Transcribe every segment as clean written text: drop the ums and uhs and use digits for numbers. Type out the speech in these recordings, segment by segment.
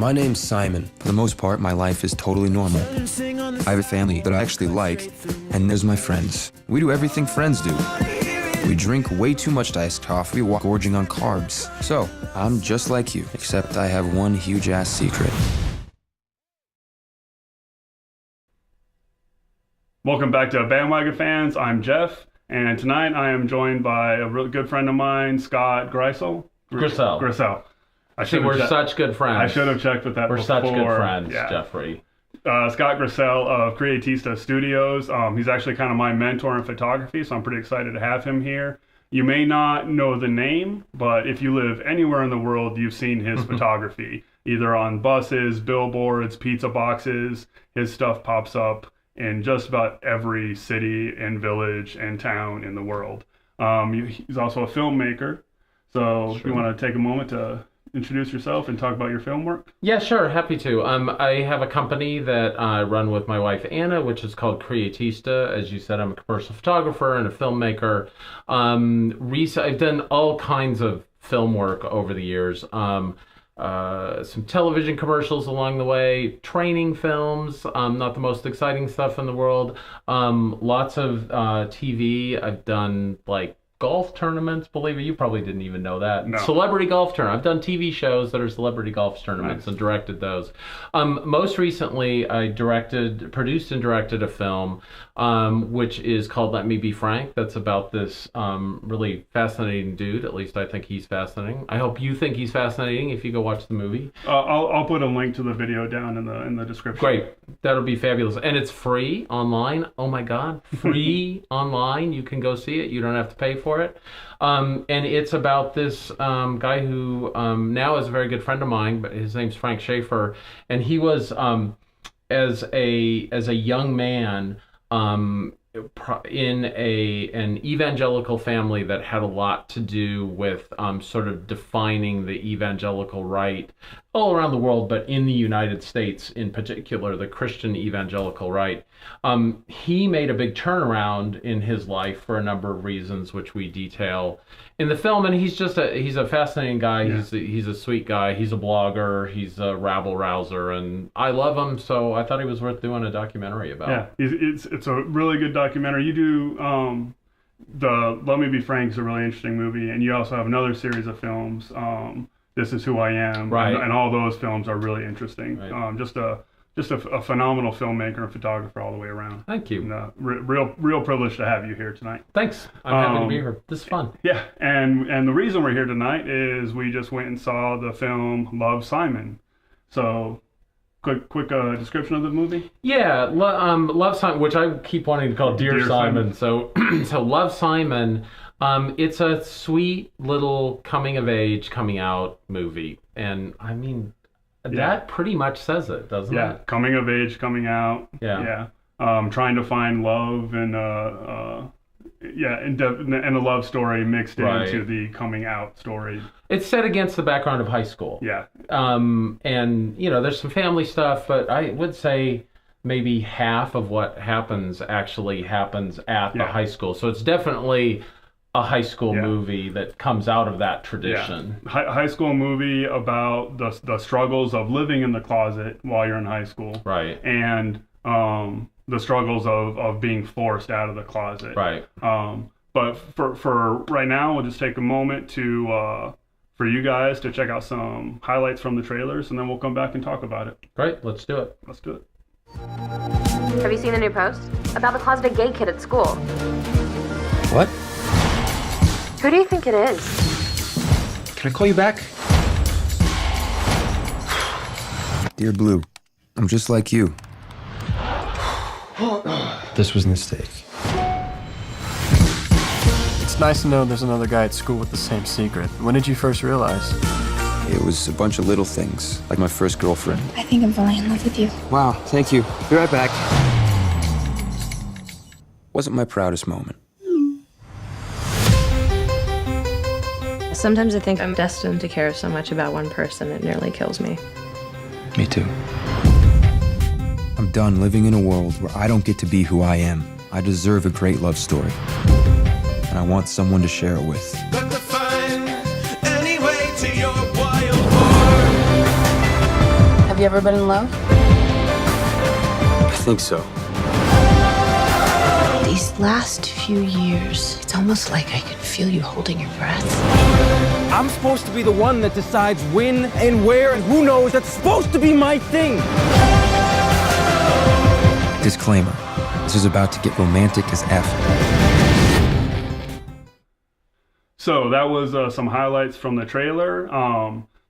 My name's Simon. For the most part, my life is totally normal. I have a family that I actually like, and there's my friends. We do everything friends do. We drink way too much iced coffee while gorging on carbs. So, I'm just like you, except I have one huge-ass secret. Welcome back to Bandwagon Fans. I'm Jeff, and tonight I am joined by a real good friend of mine, Scott Grisell. Grisell. We're such good friends. I should have checked with that We're before. such good friends, yeah. Jeffrey. Scott Grisell of Creatista Studios. He's actually kind of my mentor in photography, so I'm pretty excited to have him here. You may not know the name, but if you live anywhere in the world, you've seen his photography, either on buses, billboards, pizza boxes. His stuff pops up in just about every city and village and town in the world. He's also a filmmaker, so if you want to take a moment to introduce yourself and talk about your film work? Yeah, sure. Happy to. I have a company that I run with my wife, Anna, which is called Creatista. As you said, I'm a commercial photographer and a filmmaker. I've done all kinds of film work over the years. Some television commercials along the way, training films, not the most exciting stuff in the world. Lots of TV. I've done like golf tournaments, believe it. You probably didn't even know that. No. Celebrity golf tournament. I've done TV shows that are celebrity golf tournaments and directed those. Most recently, I produced and directed a film, which is called Let Me Be Frank. That's about this really fascinating dude. At least I think he's fascinating. I hope you think he's fascinating if you go watch the movie. I'll put a link to the video down in the description. Great. That'll be fabulous. And it's free online. Oh my God. Free online. You can go see it. You don't have to pay for it. And it's about this guy who now is a very good friend of mine, but his name's Frank Schaefer. And he was, as a young man, in an evangelical family that had a lot to do with sort of defining the evangelical right all around the world, but in the United States in particular, the Christian evangelical right. He made a big turnaround in his life for a number of reasons, which we detail in the film. And he's a fascinating guy. Yeah. He's a sweet guy. He's a blogger. He's a rabble rouser, and I love him. So I thought he was worth doing a documentary about. Yeah, it's a really good documentary. You do the Let Me Be Frank is a really interesting movie, and you also have another series of films. This Is Who I Am, right. and all those films are really interesting. Right. Just a phenomenal filmmaker and photographer all the way around. Thank you. And, real privilege to have you here tonight. Thanks. I'm happy to be here. This is fun. Yeah, and the reason we're here tonight is we just went and saw the film Love, Simon. So, quick description of the movie? Yeah, Love, Simon, which I keep wanting to call Dear Simon. So Love, Simon. It's a sweet little coming of age, coming out movie. And I mean, that pretty much says it, doesn't it? Yeah, coming of age, coming out. Yeah. Trying to find love and a love story mixed into the coming out story. It's set against the background of high school. Yeah. And, there's some family stuff, but I would say maybe half of what happens actually happens at the high school. So it's definitely a high school movie that comes out of that tradition. Yeah. High school movie about the struggles of living in the closet while you're in high school. Right. And the struggles of being forced out of the closet. Right. But for right now, we'll just take a moment to for you guys to check out some highlights from the trailers, and then we'll come back and talk about it. Great. Let's do it. Let's do it. Have you seen the new post? About the closeted gay kid at school. What? Who do you think it is? Can I call you back? Dear Blue, I'm just like you. This was a mistake. It's nice to know there's another guy at school with the same secret. When did you first realize? It was a bunch of little things, like my first girlfriend. I think I'm falling in love with you. Wow, thank you. Be right back. Wasn't my proudest moment. Sometimes I think I'm destined to care so much about one person it nearly kills me. Me too. I'm done living in a world where I don't get to be who I am. I deserve a great love story. And I want someone to share it with. But to find any way to your wild heart. you ever been in love? I think so. These last few years, it's almost like I could feel you holding your breath. I'm supposed to be the one that decides when and where and who knows. That's supposed to be my thing. Disclaimer. This is about to get romantic as F. So that was some highlights from the trailer.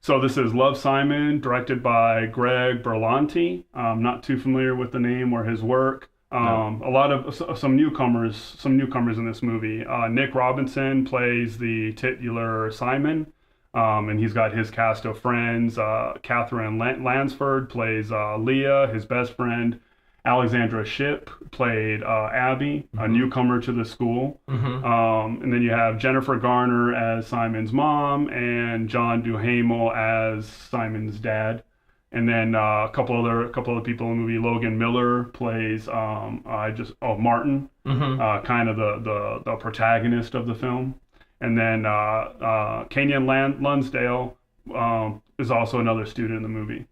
So this is Love, Simon, directed by Greg Berlanti. I'm not too familiar with the name or his work. A lot of some newcomers in this movie. Nick Robinson plays the titular Simon, and he's got his cast of friends. Catherine Lansford plays Leah, his best friend. Alexandra Shipp played Abby, a newcomer to the school. And then you have Jennifer Garner as Simon's mom and John Duhamel as Simon's dad. And then a couple other people in the movie. Logan Miller plays Martin, kind of the protagonist of the film. And then Kenyon Lunsdale is also another student in the movie.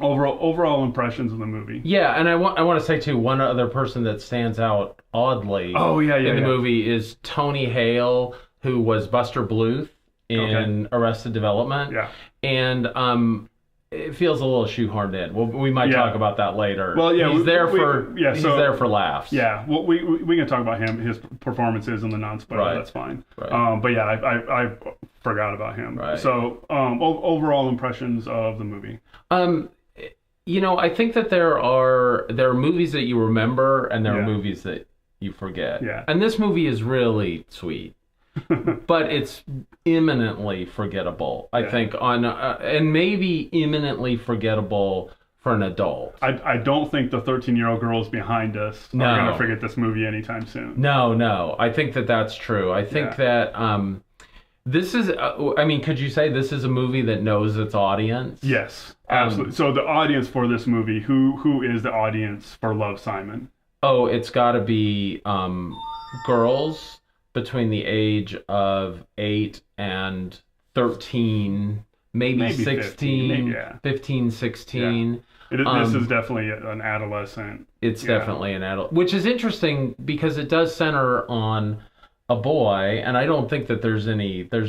Overall impressions of the movie. Yeah, and I want to say too, one other person that stands out oddly in the movie is Tony Hale, who was Buster Bluth in Arrested Development. Yeah. And it feels a little shoehorned in. We might talk about that later. Well, yeah, he's there for laughs. Yeah, well, we can talk about his performances in the non-spoiler. That's fine. Right. But yeah, I forgot about him. Right. So overall impressions of the movie. I think that there are movies that you remember and there are movies that you forget. Yeah. And this movie is really sweet. But it's imminently forgettable, I think, and maybe imminently forgettable for an adult. I don't think the 13-year-old girls behind us are going to forget this movie anytime soon. No. I think that's true. I think that this is, could you say this is a movie that knows its audience? Yes, absolutely. So the audience for this movie, who is the audience for Love, Simon? Oh, it's got to be girls between the age of 8 and 13, maybe 16, 15, 16. Yeah. This is definitely an adolescent. It's definitely an adult, which is interesting because it does center on a boy, and I don't think that there's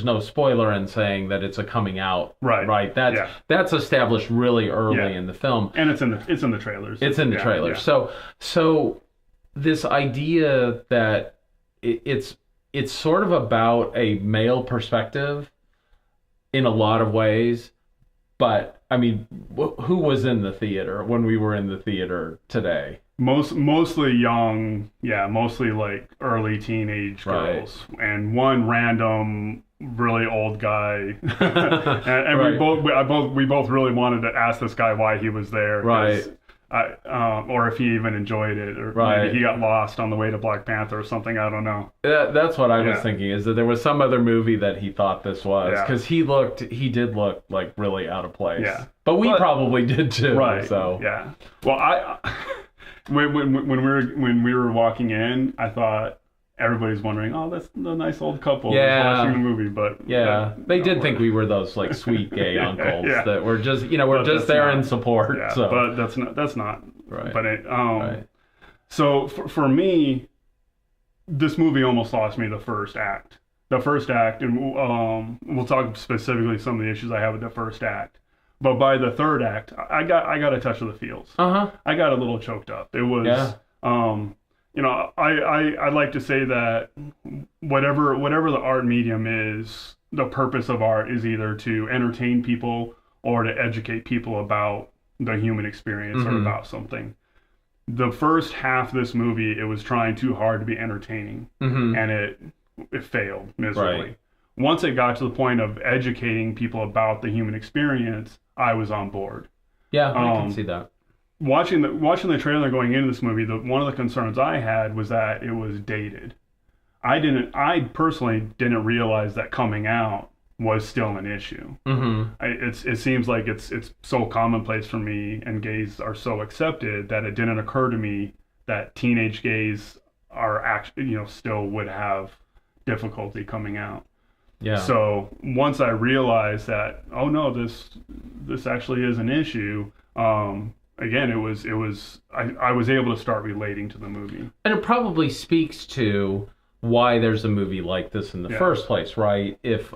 no spoiler in saying that it's a coming out. Right. That's established really early in the film. And it's in the trailers. It's in the trailers. Yeah. So this idea that it's sort of about a male perspective in a lot of ways, but I mean, who was in the theater when we were in the theater today? Mostly young, mostly like early teenage girls, and one random really old guy, and we both really wanted to ask this guy why he was there, or if he even enjoyed it, or maybe he got lost on the way to Black Panther or something. I don't know. That's what I was thinking, is that there was some other movie that he thought this was, because he did look like really out of place. Yeah, but we probably did too. Right. So yeah. Well, when we were walking in, I thought everybody's wondering, oh, that's the nice old couple watching the movie, but they did think we were those like sweet gay uncles that were just we're just there in support. Yeah, so. But that's not right. But so for me, this movie almost lost me the first act. And we'll talk specifically some of the issues I have with the first act. But by the third act, I got a touch of the feels. I got a little choked up. It was, I like to say that whatever the art medium is, the purpose of art is either to entertain people or to educate people about the human experience or about something. The first half of this movie, it was trying too hard to be entertaining, and it failed miserably. Right. Once it got to the point of educating people about the human experience, I was on board. Yeah, I can see that. Watching the trailer going into this movie, one of the concerns I had was that it was dated. I personally didn't realize that coming out was still an issue. It seems like it's so commonplace for me, and gays are so accepted, that it didn't occur to me that teenage gays are actually, still would have difficulty coming out. Yeah. So once I realized that, oh no, this actually is an issue. Again, I was able to start relating to the movie. And it probably speaks to why there's a movie like this in the first place, right? If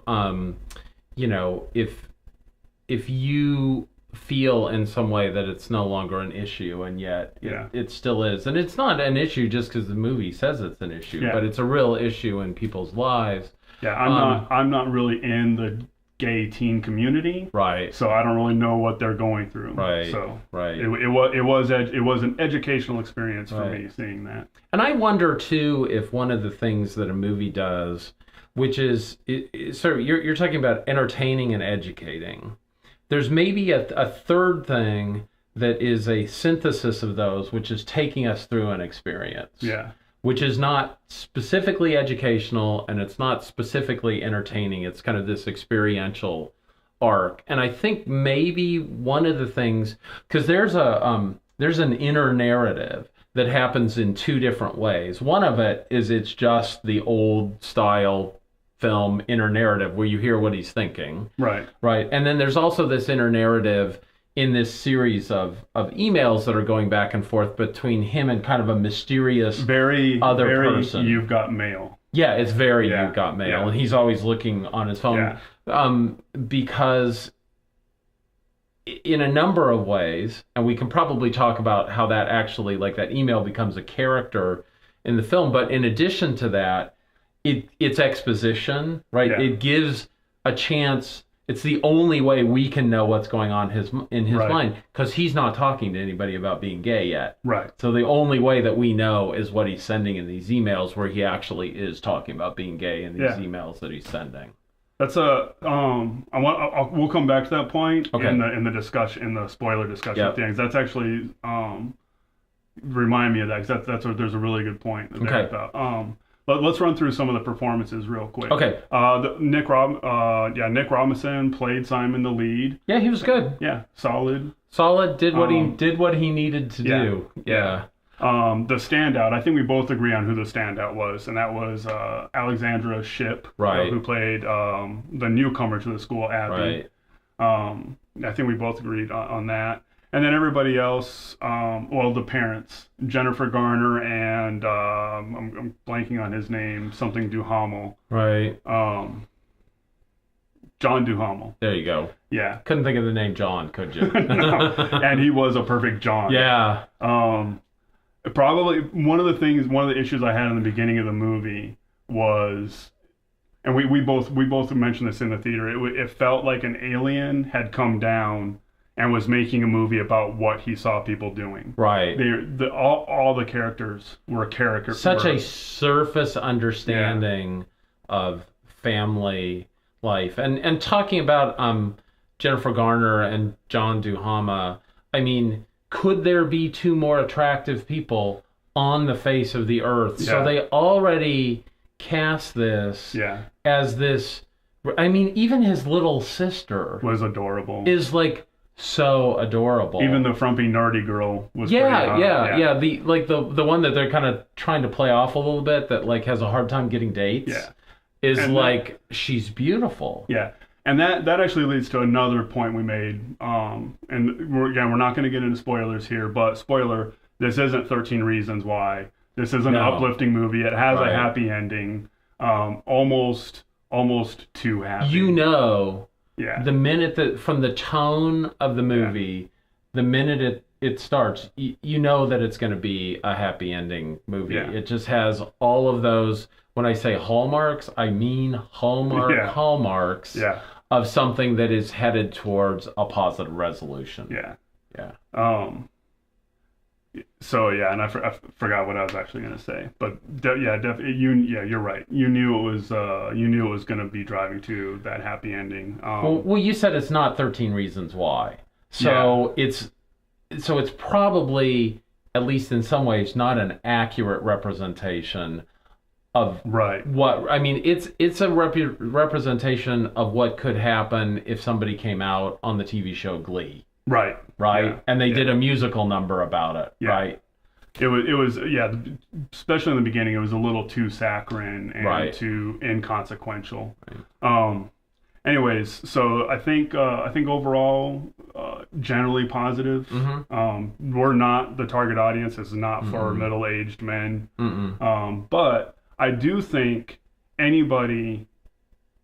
if you feel in some way that it's no longer an issue, and yet it still is, and it's not an issue just because the movie says it's an issue, but it's a real issue in people's lives. Yeah, I'm not really in the gay teen community, right? So I don't really know what they're going through, right? So right, it was an educational experience for me seeing that. And I wonder too if one of the things that a movie does, which is sort of you're talking about entertaining and educating. There's maybe a third thing that is a synthesis of those, which is taking us through an experience. Yeah. Which is not specifically educational and it's not specifically entertaining. It's kind of this experiential arc. And I think maybe one of the things, because there's an inner narrative that happens in two different ways. One of it is it's just the old style film inner narrative where you hear what he's thinking. Right. Right. And then there's also this inner narrative in this series of emails that are going back and forth between him and kind of a mysterious very person. You've got mail. Yeah, it's very You've got mail. And he's always looking on his phone. Because in a number of ways, and we can probably talk about how that actually, like that email becomes a character in the film, but in addition to that, it's exposition, right? Yeah. It gives a chance. It's the only way we can know what's going on in his mind, because he's not talking to anybody about being gay yet. Right. So the only way that we know is what he's sending in these emails, where he actually is talking about being gay in these emails that he's sending. That's we'll come back to that point in the discussion, in the spoiler discussion of things. That's actually remind me of that, because there's a really good point there about. But let's run through some of the performances real quick. Okay. Nick Robinson played Simon the lead. Yeah, he was good. Yeah, solid. Did what he needed to do. Yeah. The standout, I think we both agree on who the standout was, and that was Alexandra Shipp, who played the newcomer to the school, Abby. Right. I think we both agreed on that. And then everybody else, the parents, Jennifer Garner and I'm blanking on his name, something Duhamel. Right. John Duhamel. There you go. Yeah. Couldn't think of the name John, could you? No. And he was a perfect John. Yeah. Probably one of the issues I had in the beginning of the movie was, and we both mentioned this in the theater, it felt like an alien had come down and was making a movie about what he saw people doing. Right. All the characters were characters. Such a surface understanding of family life. And talking about Jennifer Garner and John Duhamel, I mean, could there be two more attractive people on the face of the earth? Yeah. So they already cast this as this. I mean, even his little sister was adorable. Is like so adorable. Even the frumpy nerdy girl was The one that they're kind of trying to play off a little bit, that like has a hard time getting dates. Yeah. Is and like she's beautiful. Yeah. And that actually leads to another point we made. And we're not going to get into spoilers here, but spoiler, this isn't 13 Reasons Why. This is an uplifting movie. It has a happy ending. Almost too happy. You know, the minute that, from the tone of the movie, the minute it starts, you know that it's going to be a happy ending movie. Yeah. It just has all of those. When I say hallmarks, I mean hallmarks of something that is headed towards a positive resolution. Yeah. Yeah. And I forgot what I was actually going to say, but definitely, you're right. You knew it was going to be driving to that happy ending. Well, you said it's not 13 Reasons Why, so it's probably, at least in some ways, not an accurate representation of what I mean. It's a representation of what could happen if somebody came out on the TV show Glee. Right. Yeah. And they did a musical number about it. Yeah. Right. it was yeah, especially in the beginning, it was a little too saccharine and too inconsequential. Anyways, so I think overall generally positive. We're not, the target audience is not for middle-aged men, but I do think anybody,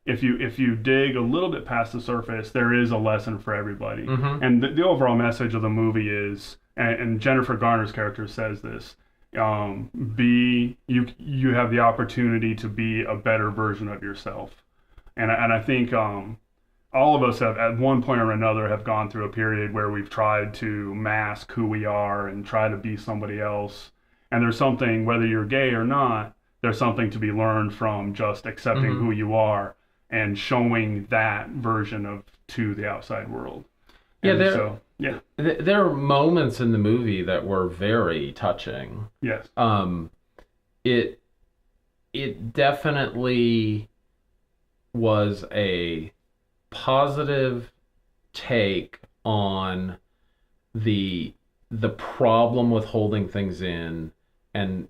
if you dig a little bit past the surface, there is a lesson for everybody. And the overall message of the movie is, and Jennifer Garner's character says this, you have the opportunity to be a better version of yourself. And I think all of us have, at one point or another, have gone through a period where we've tried to mask who we are and try to be somebody else. And there's something, whether you're gay or not, there's something to be learned from just accepting who you are and showing that version to the outside world. There are moments in the movie that were very touching. Yes. It definitely was a positive take on the problem with holding things in and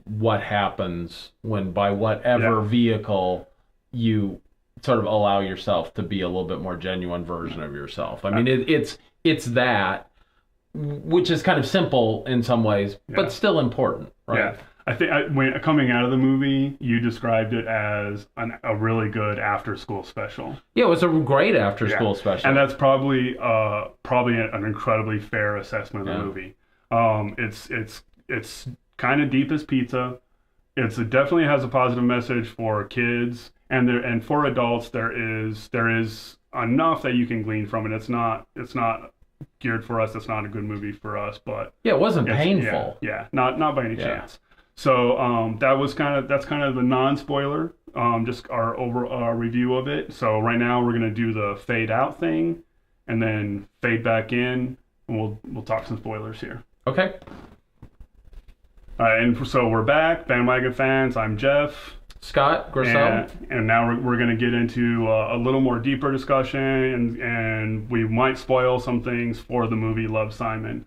what happens when, by whatever vehicle, you sort of allow yourself to be a little bit more genuine version of yourself. I mean, it's that, which is kind of simple in some ways, but still important, right? Yeah. I think when coming out of the movie, you described it as a really good after-school special. Yeah, it was a great after-school special, and that's probably an incredibly fair assessment of the movie. It's kind of deep as pizza. It definitely has a positive message for kids, and for adults. There is enough that you can glean from it. It's not geared for us. It's not a good movie for us, but it wasn't painful. Not by any chance. So that's kind of the non-spoiler, just our review of it. So right now we're gonna do the fade out thing, and then fade back in, and we'll talk some spoilers here. Okay. And so we're back, Bandwagon fans. I'm Jeff. Scott Grissel. And now we're going to get into a little more deeper discussion, and we might spoil some things for the movie Love, Simon.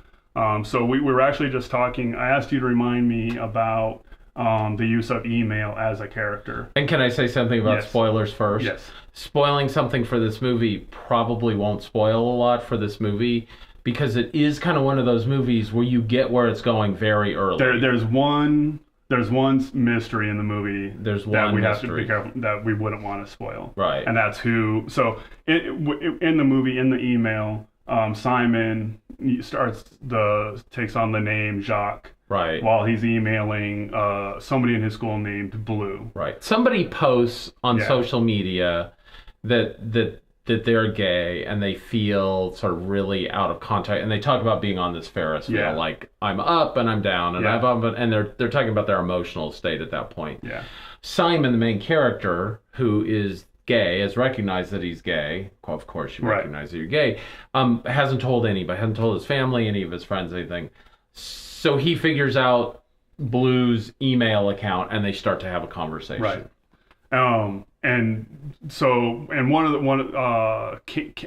So we were actually just talking. I asked you to remind me about the use of email as a character. And can I say something about spoilers first? Yes. Spoiling something for this movie probably won't spoil a lot for this movie, because it is kind of one of those movies where you get where it's going very early. There's one mystery in the movie that we have to be careful that we wouldn't want to spoil. Right. And that's who. So in the movie, in the email, Simon takes on the name Jacques. Right. While he's emailing somebody in his school named Blue. Right. Somebody posts on social media that they're gay, and they feel sort of really out of contact, and they talk about being on this Ferris wheel, like I'm up and I'm down, and I'm up, and they're talking about their emotional state at that point. Yeah. Simon, the main character, who is gay, has recognized that he's gay. Of course, you recognize that you're gay. Hasn't told anybody, hasn't told his family, any of his friends, anything. So he figures out Blue's email account, and they start to have a conversation. Right. And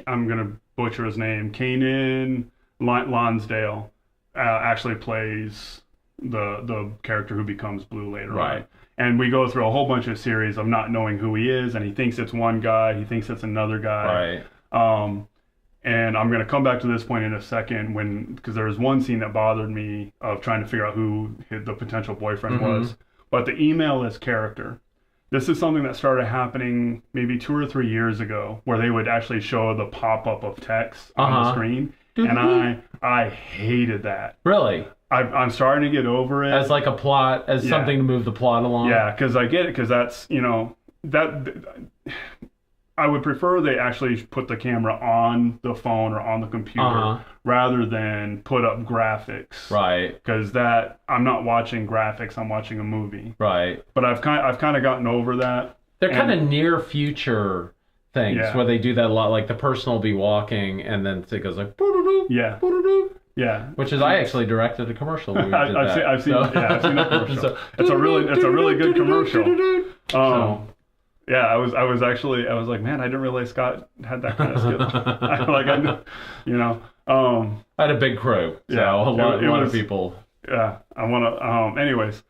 I'm gonna butcher his name. Kanan Lonsdale actually plays the character who becomes Blue later on. And we go through a whole bunch of series of not knowing who he is, and he thinks it's one guy, he thinks it's another guy. Right. And I'm gonna come back to this point in a second, because there was one scene that bothered me of trying to figure out who the potential boyfriend was. But the email-less character. This is something that started happening maybe 2 or 3 years ago, where they would actually show the pop-up of text on the screen, and I hated that. Really? I'm starting to get over it. As like a plot, as something to move the plot along? Yeah, because I get it, because that's, that... I would prefer they actually put the camera on the phone or on the computer rather than put up graphics. Right. Because I'm not watching graphics, I'm watching a movie. Right. But I've kind of gotten over that. They're kind of near future things where they do that a lot. Like the person will be walking and then it goes like, yeah. Yeah, which is I actually directed a commercial. Where we did I've seen that commercial. So, it's a really good commercial. Yeah, I was like, man, I didn't realize Scott had that kind of skill. I had a big crew. So a lot of people. Yeah, I want to. Anyways,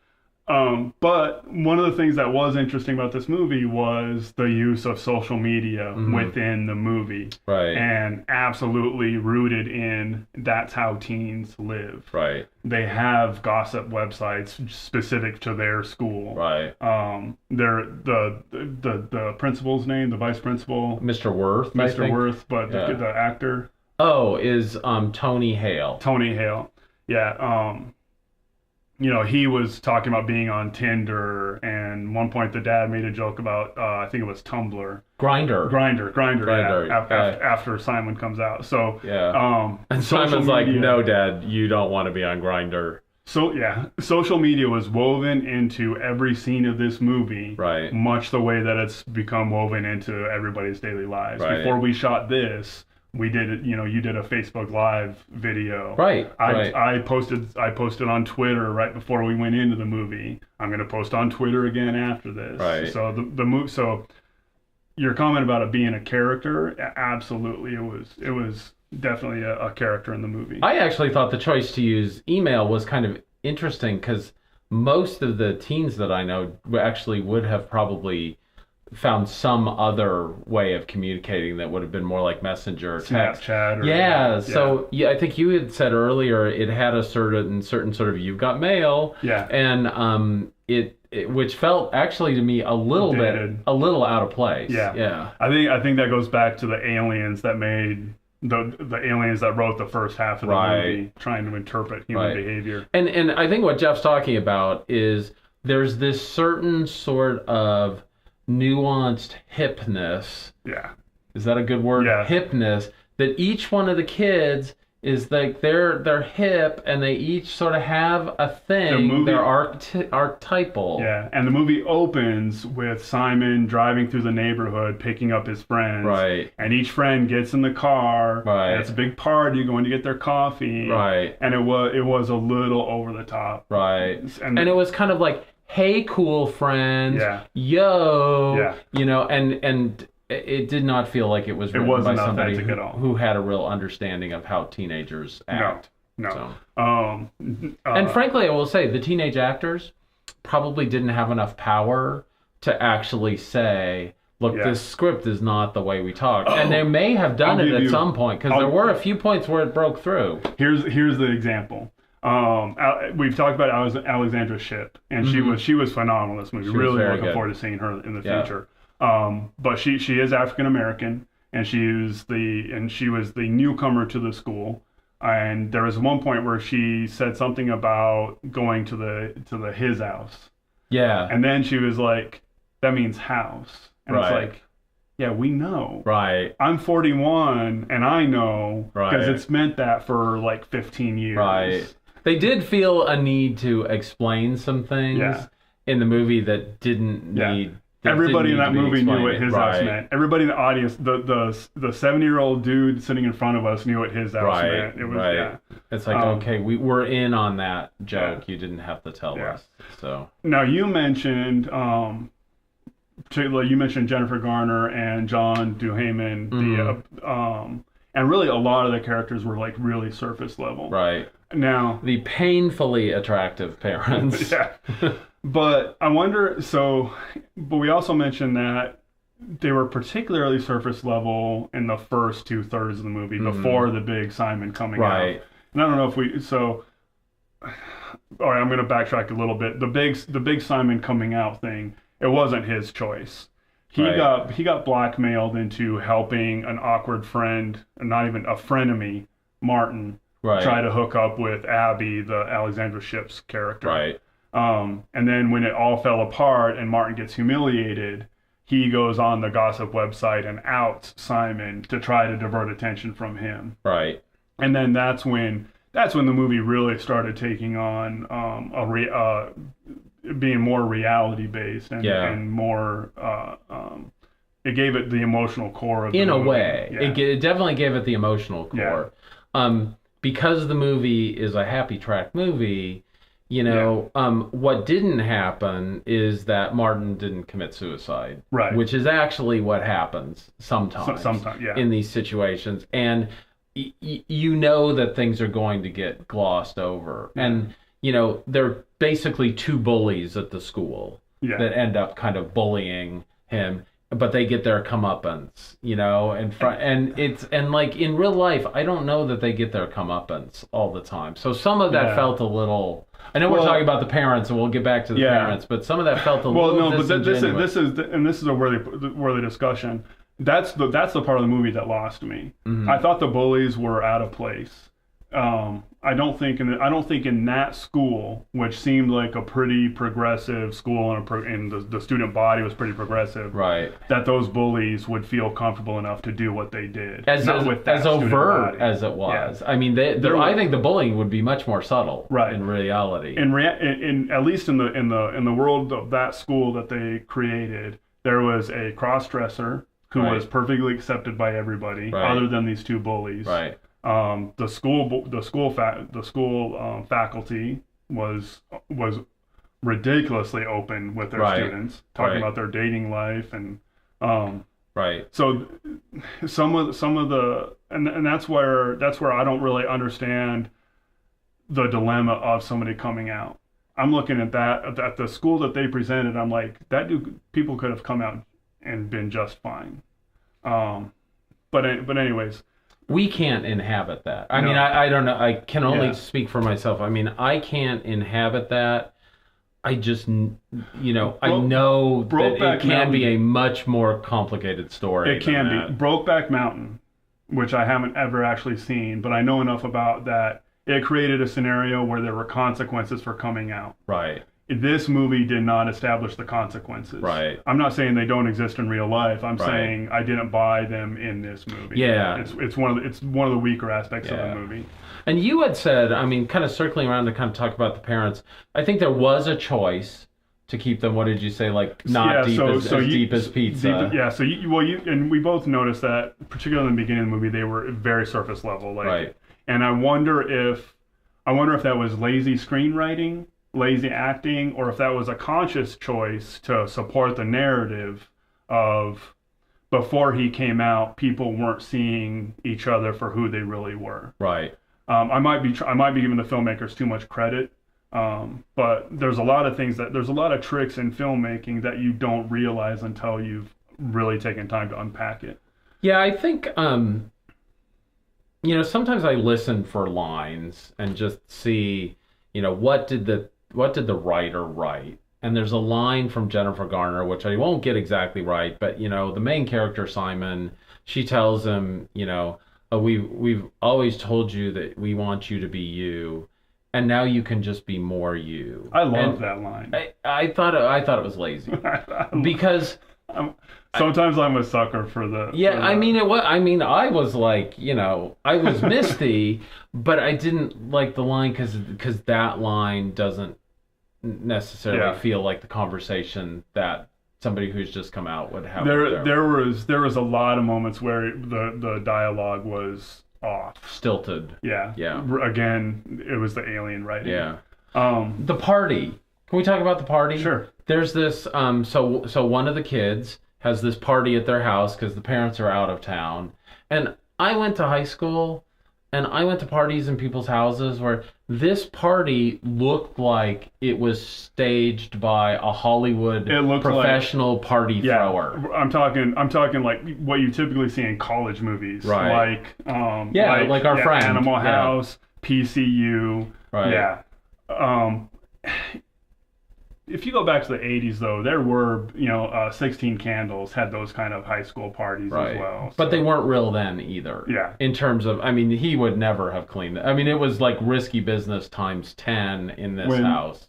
but one of the things that was interesting about this movie was the use of social media within the movie, Right. and absolutely rooted in that's how teens live. Right. They have gossip websites specific to their school. Right. They're the principal's name, the vice principal, Mr. Worth. I Mr. think. Worth, but Yeah. the actor Is Tony Hale. Tony Hale. Yeah. He was talking about being on Tinder, and one point the dad made a joke about, I think it was Tumblr. Grinder. Grindr, yeah. after Simon comes out. So, Yeah. And social Simon's like, media- no, Dad, you don't want to be on Grinder. So, yeah, social media was woven into every scene of this movie, Right. much the way that it's become woven into everybody's daily lives. Right. Before we shot this, we did it. You did a Facebook Live video. Right. I posted on Twitter right before we went into the movie. I'm going to post on Twitter again after this. Right. So so your comment about it being a character, absolutely, it was definitely a character in the movie. I actually thought the choice to use email was kind of interesting because most of the teens that I know actually would have probably found some other way of communicating that would have been more like Messenger or text. Snapchat. So I think you had said earlier it had a certain sort of "you've got mail," Yeah. and it which felt actually to me a little out of place. Yeah. I think that goes back to the aliens that made the aliens that wrote the first half of the movie, trying to interpret human behavior. And I think what Jeff's talking about is there's this certain sort of nuanced hipness. Yeah. Is that a good word? Yeah. Hipness, that each one of the kids is like they're hip and they each sort of have a thing. They're archetypal. Yeah, and the movie opens with Simon driving through the neighborhood, picking up his friends. Right. And each friend gets in the car. Right. And it's a big party, going to get their coffee. Right. And it was a little over the top. Right. And it was kind of like, hey, cool friends. Yeah. Yo. Yeah. And it did not feel like it was written wasn't by somebody authentic at all. who had a real understanding of how teenagers act. No. So. And frankly, I will say the teenage actors probably didn't have enough power to actually say, look, this script is not the way we talk. And they may have done it at some point, because there were a few points where it broke through. Here's the example. We've talked about Alexandra Shipp, and she was phenomenal in this movie. Really looking forward to seeing her in the future. But she is African American, and she was the newcomer to the school. And there was one point where she said something about going to the his house. Yeah. And then she was like, that means house. And it's like, yeah, we know. Right. I'm 41 and I know, because it's meant that for like 15 years. Right. They did feel a need to explain some things in the movie that didn't need. Everybody in that movie knew what his house meant. Everybody in the audience, the 70-year-old dude sitting in front of us knew what his house meant. It was It's like, okay, we're in on that joke. You didn't have to tell us. So now you mentioned Jennifer Garner and John Duhamel, and really a lot of the characters were like really surface level. Right. Now the painfully attractive parents. But I wonder, but we also mentioned that they were particularly surface level in the first 2/3 of the movie before the big Simon coming out. And I don't know if all right, I'm going to backtrack a little bit. The big Simon coming out thing, it wasn't his choice. He got blackmailed into helping an awkward friend, not even a frenemy, Martin, try to hook up with Abby, the Alexandra Shipp's character. Right. And then when it all fell apart and Martin gets humiliated, he goes on the gossip website and outs Simon to try to divert attention from him. Right. And then that's when the movie really started taking on being more reality based and more. It gave it the emotional core of the movie. In a way, it definitely gave it the emotional core. Because the movie is a happy track movie. What didn't happen is that Martin didn't commit suicide, which is actually what happens sometimes in these situations. And you know that things are going to get glossed over. And, there are basically two bullies at the school Yeah. that end up kind of bullying him, but they get their comeuppance, and like in real life, I don't know that they get their comeuppance all the time. So some of that felt a little. I know we're talking about the parents, and we'll get back to the parents, but some of that felt a little. But this is a worthy discussion. That's the part of the movie that lost me. Mm-hmm. I thought the bullies were out of place. I don't think in that school, which seemed like a pretty progressive school, and the student body was pretty progressive, right? That those bullies would feel comfortable enough to do what they did, as overt as it was. Yeah. I mean, I think the bullying would be much more subtle, right? In reality, in at least in the world of that school that they created, there was a cross-dresser who was perfectly accepted by everybody, other than these two bullies, right? The school faculty was ridiculously open with their students, talking about their dating life, and so some of the and that's where I don't really understand the dilemma of somebody coming out. I'm looking at that at the school that they presented. I'm like, people could have come out and been just fine. But anyways. We can't inhabit that. I mean, I don't know. I can only speak for myself. I mean, I can't inhabit that. I just, I know that it can be a much more complicated story. It can be. Brokeback Mountain, which I haven't ever actually seen, but I know enough about that. It created a scenario where there were consequences for coming out. Right. This movie did not establish the consequences. Right. I'm not saying they don't exist in real life. I'm saying I didn't buy them in this movie. Yeah. It's one of the weaker aspects of the movie. And you had said, I mean, kind of circling around to kind of talk about the parents, I think there was a choice to keep them, what did you say, like not deep as pizza. And we both noticed that, particularly in the beginning of the movie, they were very surface level. Like, and I wonder if that was lazy screenwriting, lazy acting, or if that was a conscious choice to support the narrative of before he came out, people weren't seeing each other for who they really were. Right. I might be giving the filmmakers too much credit, but there's a lot of tricks in filmmaking that you don't realize until you've really taken time to unpack it. Yeah, I think sometimes I listen for lines and just see, what did the writer write? And there's a line from Jennifer Garner, which I won't get exactly right, but the main character, Simon, she tells him, we've always told you that we want you to be you, and now you can just be more you. I love that line. I thought it was lazy because sometimes I'm a sucker for the. Yeah, I mean it was. I mean, I was like, I was misty, but I didn't like the line because that line doesn't necessarily feel like the conversation that somebody who's just come out would have. There was a lot of moments where the dialogue was off, stilted. Yeah. Again, it was the alien writing. Yeah. The party. Can we talk about the party? Sure. There's this. So one of the kids has this party at their house because the parents are out of town, and I went to high school. And I went to parties in people's houses where this party looked like it was staged by a Hollywood professional party thrower. I'm talking like what you typically see in college movies, right? Like our friend Animal House, PCU, right? Yeah. If you go back to the 80s, though, there were, 16 Candles had those kind of high school parties as well. But they weren't real then either. Yeah. In terms of, I mean, he would never have cleaned it. I mean, it was like risky business times 10 in this house.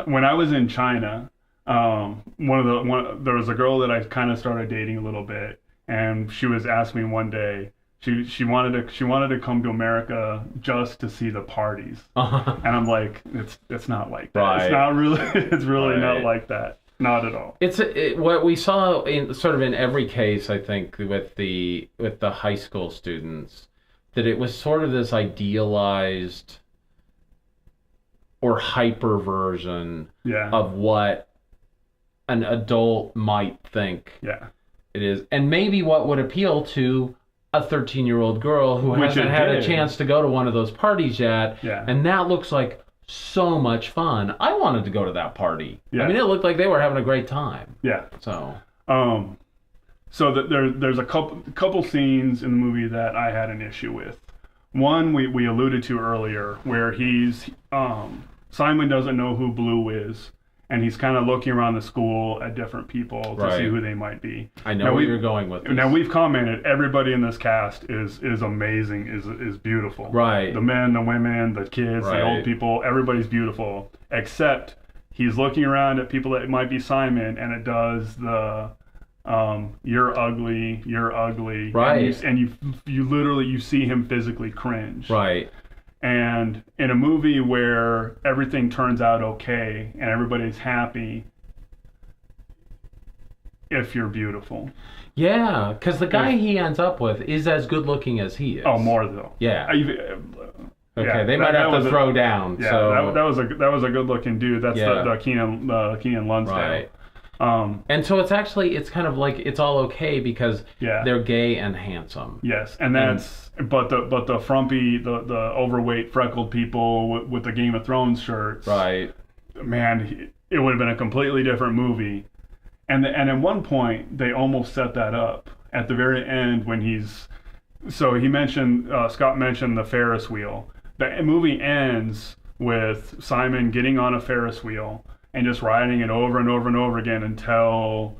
When I was in China, there was a girl that I kind of started dating a little bit, and she was asking me one day. She wanted to come to America just to see the parties, and I'm like, it's not like that. Right. It's not really. It's really not like that. Not at all. It's what we saw in sort of in every case. I think with the high school students, that it was sort of this idealized or hyper version of what an adult might think. Yeah. It is, and maybe what would appeal to a 13-year-old girl who hasn't had a chance to go to one of those parties yet. Yeah. And that looks like so much fun. I wanted to go to that party. Yeah. I mean, it looked like they were having a great time. Yeah. So. So there's a couple scenes in the movie that I had an issue with. One we alluded to earlier, where Simon doesn't know who Blue is, and he's kind of looking around the school at different people to see who they might be. I know where you're going with this. Now we've commented, everybody in this cast is amazing, is beautiful. Right. The men, the women, the kids, the old people, everybody's beautiful, except he's looking around at people that might be Simon, and it does the you're ugly, right? And you literally see him physically cringe, right? And in a movie where everything turns out okay and everybody's happy, if you're beautiful, yeah, because the guy he ends up with is as good looking as he is. Oh, more though. Yeah. Okay, they might have to throw down. Yeah, so. that was a good looking dude. That's the Keenan Lonsdale. Right. And so it's kind of like it's all okay because they're gay and handsome. Yes, and that's but the frumpy, the overweight, freckled people with the Game of Thrones shirts. Right. Man, it would have been a completely different movie. And at one point they almost set that up at the very end when Scott mentioned the Ferris wheel. The movie ends with Simon getting on a Ferris wheel and just riding it over and over and over again until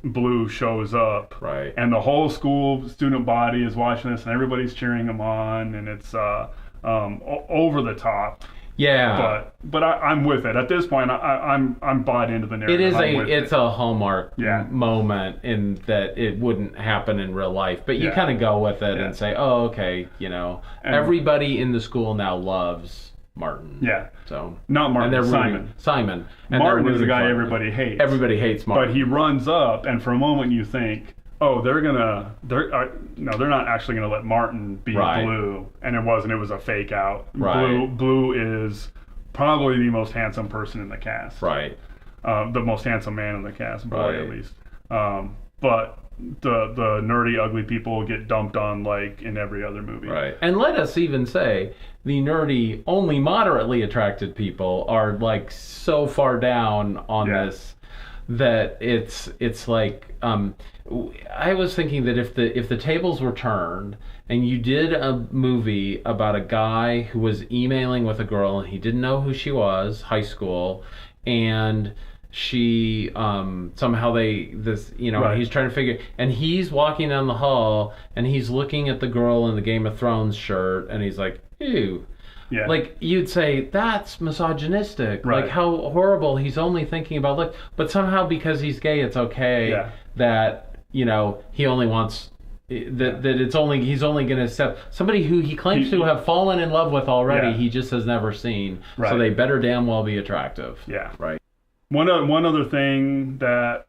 Blue shows up. Right. And the whole school student body is watching this, and everybody's cheering him on, and it's over the top. Yeah. But I'm with it. At this point, I'm bought into the narrative. It's a Hallmark moment in that it wouldn't happen in real life, but you kind of go with it and say, oh, okay, everybody in the school now loves Martin. Yeah. So not Martin, and Simon. And Martin is the guy everybody hates. Everybody hates Martin. But he runs up, and for a moment you think, oh, they're not actually gonna let Martin be Blue, and it wasn't. It was a fake out. Right. Blue is probably the most handsome person in the cast. Right. The most handsome man in the cast, at least. But the nerdy, ugly people get dumped on like in every other movie. Right. And let us even say the nerdy, only moderately attracted people are like so far down on this that it's like I was thinking that if the tables were turned and you did a movie about a guy who was emailing with a girl and he didn't know who she was, high school, and she somehow and he's trying to figure, and he's walking down the hall and he's looking at the girl in the Game of Thrones shirt and he's like, ew. Yeah. Like you'd say that's misogynistic. Right. Like how horrible. He's only thinking about look, but somehow because he's gay, it's okay that he only wants that he's only going to accept somebody who he claims to have fallen in love with already. Yeah. He just has never seen. Right. So they better damn well be attractive. Yeah. Right. One other scene that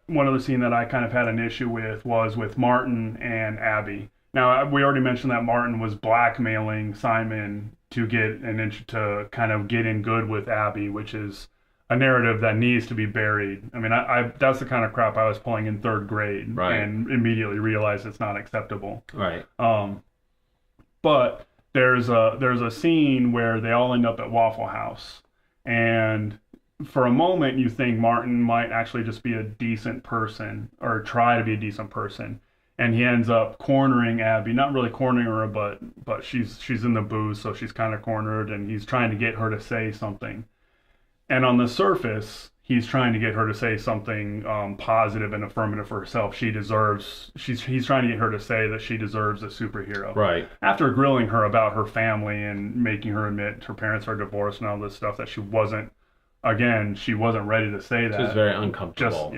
I kind of had an issue with was with Martin and Abby. Now we already mentioned that Martin was blackmailing Simon to kind of get in good with Abby, which is a narrative that needs to be buried. I mean, that's the kind of crap I was pulling in third grade, and immediately realized it's not acceptable. Right. But there's a scene where they all end up at Waffle House, and for a moment you think Martin might actually just be a decent person or try to be a decent person. And he ends up cornering Abby, not really cornering her, but she's in the booth, so she's kind of cornered, and he's trying to get her to say something. And on the surface, he's trying to get her to say something positive and affirmative for herself. He's trying to get her to say that she deserves a superhero. Right. After grilling her about her family and making her admit her parents are divorced and all this stuff that she wasn't ready to say that. She was very uncomfortable.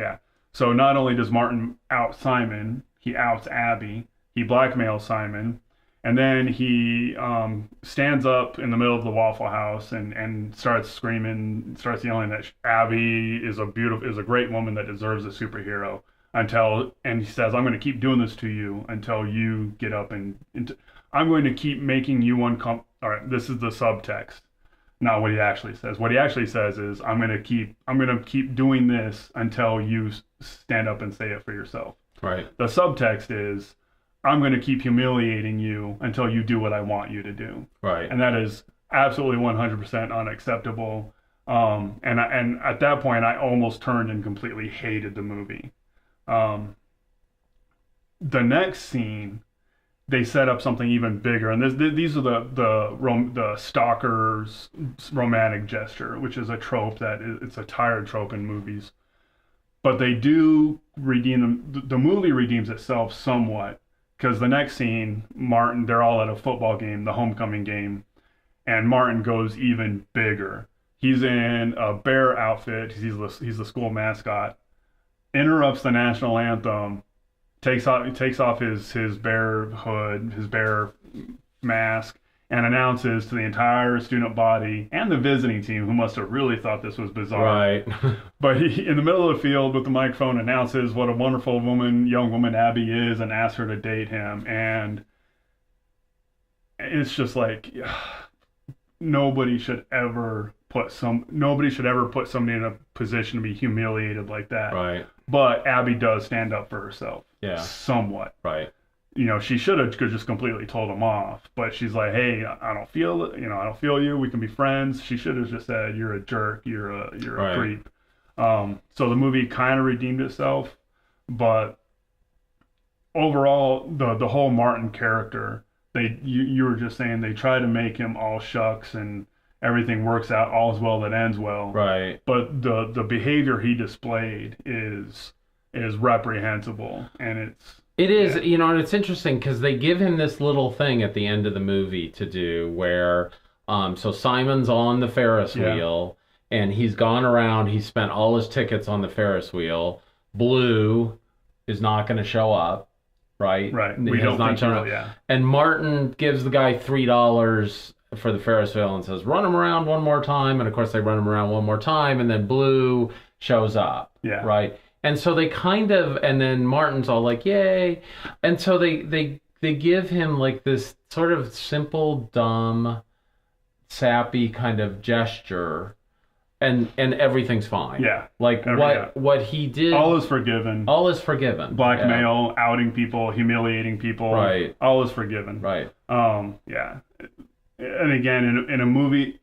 So not only does Martin out Simon, he outs Abby, he blackmails Simon, and then he stands up in the middle of the Waffle House and starts yelling that Abby is a great woman that deserves a superhero and he says, I'm going to keep doing this to you until you get up and I'm going to keep making you uncomfortable. All right, this is the subtext, not what he actually says. What he actually says is, I'm going to keep doing this until you stand up and say it for yourself. Right. The subtext is, I'm going to keep humiliating you until you do what I want you to do. Right. And that is absolutely 100% unacceptable. And at that point, I almost turned and completely hated the movie. The next scene, they set up something even bigger, and these are the stalker's romantic gesture, which is a trope it's a tired trope in movies. But they do redeem them. The movie redeems itself somewhat, because the next scene, Martin, they're all at a football game, the homecoming game, and Martin goes even bigger. He's in a bear outfit. He's the school mascot. Interrupts the national anthem. Takes off his bear hood, his bear mask, and announces to the entire student body and the visiting team, who must have really thought this was bizarre. Right. But he, in the middle of the field with the microphone, announces what a wonderful young woman Abby is, and asks her to date him. And it's just like, nobody should ever put somebody in a position to be humiliated like that. Right. But Abby does stand up for herself. Yeah. Somewhat. Right. She should have just completely told him off, but she's like, "Hey, I don't feel you. We can be friends." She should have just said, "You're a jerk. You're a creep." So the movie kind of redeemed itself, but overall, the whole Martin character, you were just saying, they try to make him all shucks and everything works out, all's well that ends well. Right. But the behavior he displayed is reprehensible, and it is, and it's interesting because they give him this little thing at the end of the movie to do where, so Simon's on the Ferris wheel, and he's gone around, he spent all his tickets on the Ferris wheel. Blue is not going to show up, right? Right. We don't think he will, And Martin gives the guy $3 for the Ferris wheel and says, run him around one more time. And of course they run him around one more time, and then Blue shows up, right? And so they and then Martin's all like, yay. And so they give him like this sort of simple, dumb, sappy kind of gesture, and everything's fine. Yeah. Like what he did. All is forgiven. Blackmail, outing people, humiliating people. Right. All is forgiven. Right. Yeah. And again, in a movie,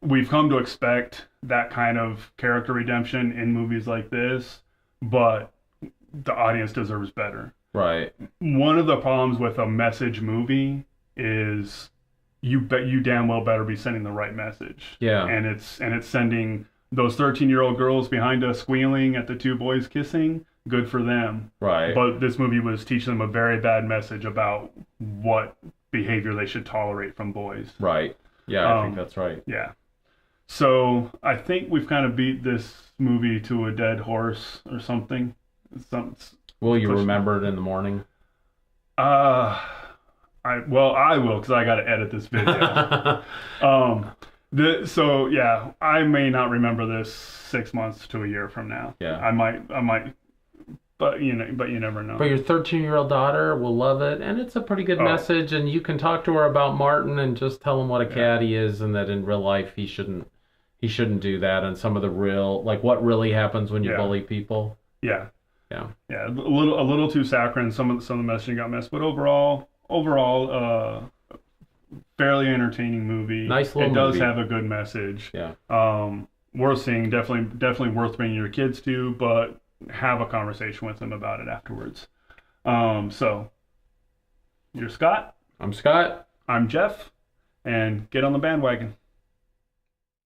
we've come to expect that kind of character redemption in movies like this, but the audience deserves better. Right. One of the problems with a message movie is you damn well better be sending the right message. Yeah. And it's sending those 13-year-old girls behind us squealing at the two boys kissing. Good for them. Right. But this movie was teaching them a very bad message about what behavior they should tolerate from boys. Right. Yeah, I think that's right. Yeah. So I think we've kind of beat this movie to a dead horse or something. Will you remember it in the morning? I will, because I got to edit this video. So yeah, I may not remember this 6 months to a year from now. Yeah. I might, but you never know. But your 13-year-old daughter will love it, and it's a pretty good message, and you can talk to her about Martin and just tell him what a cat he is, and that in real life he shouldn't do that, and some of the real, like what really happens when you bully people. Yeah. Yeah. Yeah. A little too saccharine. Some of the messaging got missed, but overall, fairly entertaining movie. Nice little movie. It does movie. have a good message. Yeah. Worth seeing. Definitely worth bringing your kids to, but have a conversation with them about it afterwards. So, you're Scott. I'm Scott. I'm Jeff, and get on the bandwagon.